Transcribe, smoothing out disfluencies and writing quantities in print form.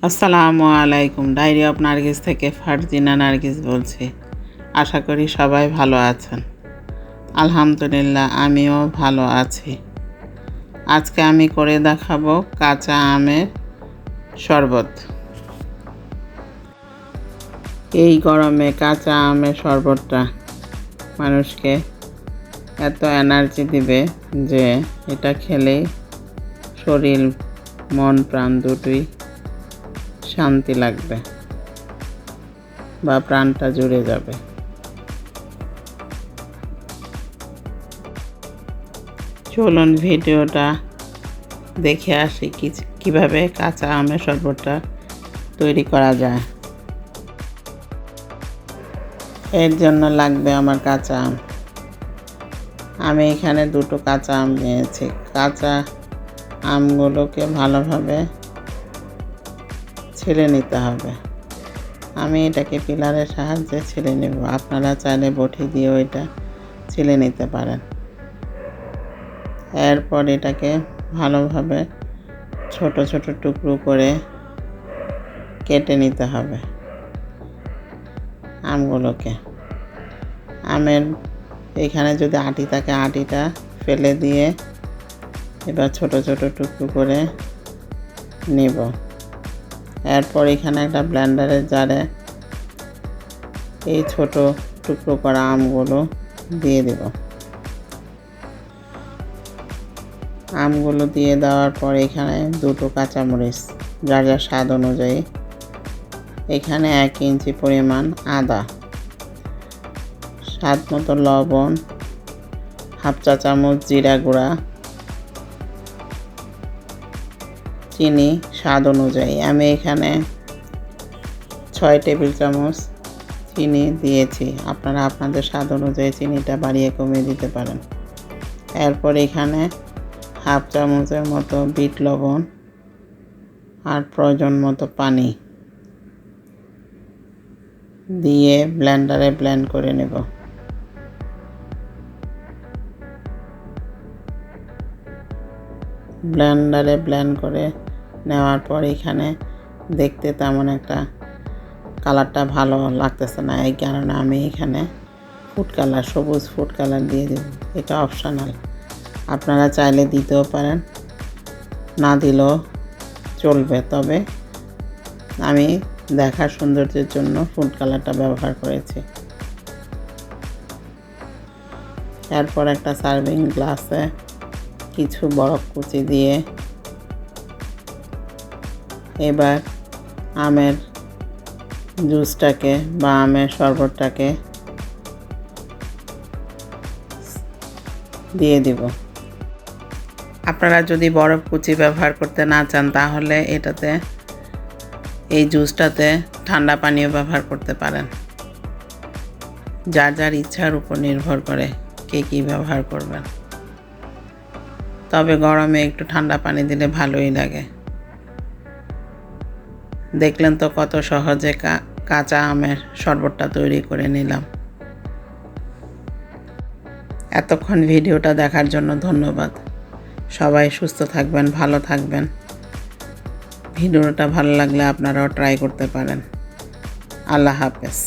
আসসালামু আলাইকুম। Diary of Nargis থেকে ফারজিনা নার্গিস বলছি। আশা করি সবাই ভালো আছেন। আলহামদুলিল্লাহ আমিও ভালো আছি। আজকে আমি করে দেখাবো কাঁচা আমের শরবত। এই গরমে কাঁচা আমের শরবতটা মানুষকে এত এনার্জি দিবে যে এটা খেলেই শরীর মন প্রাণ দুটোই শান্তি লাগবে বা প্রাণটা জুড়ে যাবে। চলুন ভিডিওটা দেখে আসি কিভাবে কাঁচা আমের শরবতটা তৈরি করা যায়। এর জন্য লাগবে আমার কাঁচা আম। আমি এখানে দুটো কাঁচা আম নিয়েছি। কাঁচা আমগুলোকে ভালোভাবে ছেলে নিতে হবে। আমি এটাকে পিলারের সাহায্যে ছেলে নেব। আপনারা চাইলে বটি দিয়েও এটা ছেলে নিতে পারেন। এরপর এটাকে ভালোভাবে ছোট ছোট টুকরো করে কেটে নিতে হবে আমগুলোকে। আমের এখানে যদি আটি থাকে আটিটা ফেলে দিয়ে এবার ছোট ছোট টুকরো করে নেব। এরপর এখানে একটা ব্লেন্ডারের জারে এই ছোট টুকরো করা আমগুলো দিয়ে দেব। আমগুলো দিয়ে দেওয়ার পর এখানে দুটো কাঁচামরিচ যার যার স্বাদ অনুযায়ী, এখানে 1 ইঞ্চি পরিমাণ আদা, স্বাদ মতো লবণ, হাফ চা চামচ জিরা গুঁড়া, চিনি স্বাদ অনুযায়ী। আমি এখানে 6 টেবিল চামচ চিনি দিয়েছি। আপনারা আপনাদের স্বাদ অনুযায়ী চিনিটা বাড়িয়ে কমিয়ে দিতে পারেন। এরপর এখানে হাফ চামচের মতো বিট লবণ আর প্রয়োজন মতো পানি দিয়ে ব্লেন্ডারে ব্লেন্ড করে নেব। ব্লেন্ডারে ব্লেন্ড করে নেওয়ার পর এখানে দেখতে তেমন একটা কালারটা ভালো লাগতেছে না, এই কারণে আমি এখানে ফুড কালার, সবুজ ফুড কালার দিয়ে দেব। এটা অপশনাল, আপনারা চাইলে দিতেও পারেন, না দিলেও চলবে। তবে আমি দেখার সৌন্দর্যের জন্য ফুড কালারটা ব্যবহার করেছি। এরপর একটা সার্ভিং গ্লাসে কিছু বরফ কুচি দিয়ে এবার আমের জুসটাকে বা আমের শরবতটাকে দিয়ে দিব। আপনারা যদি বরফ কুচি ব্যবহার করতে না চান তাহলে এটাতে, এই জুসটাতে ঠান্ডা পানীয় ব্যবহার করতে পারেন। যার যার ইচ্ছার উপর নির্ভর করে কে কী ব্যবহার করবেন। তবে গরমে একটু ঠান্ডা পানি দিলে ভালোই লাগে। দেখলেন তো কত সহজে কাঁচা আমের শরবতটা তৈরি করে নিলাম। এতক্ষণ ভিডিওটা দেখার জন্য ধন্যবাদ। সবাই সুস্থ থাকবেন, ভালো থাকবেন। ভিডিওটা ভালো লাগলে আপনারাও ট্রাই করতে পারেন। আল্লাহ হাফেজ।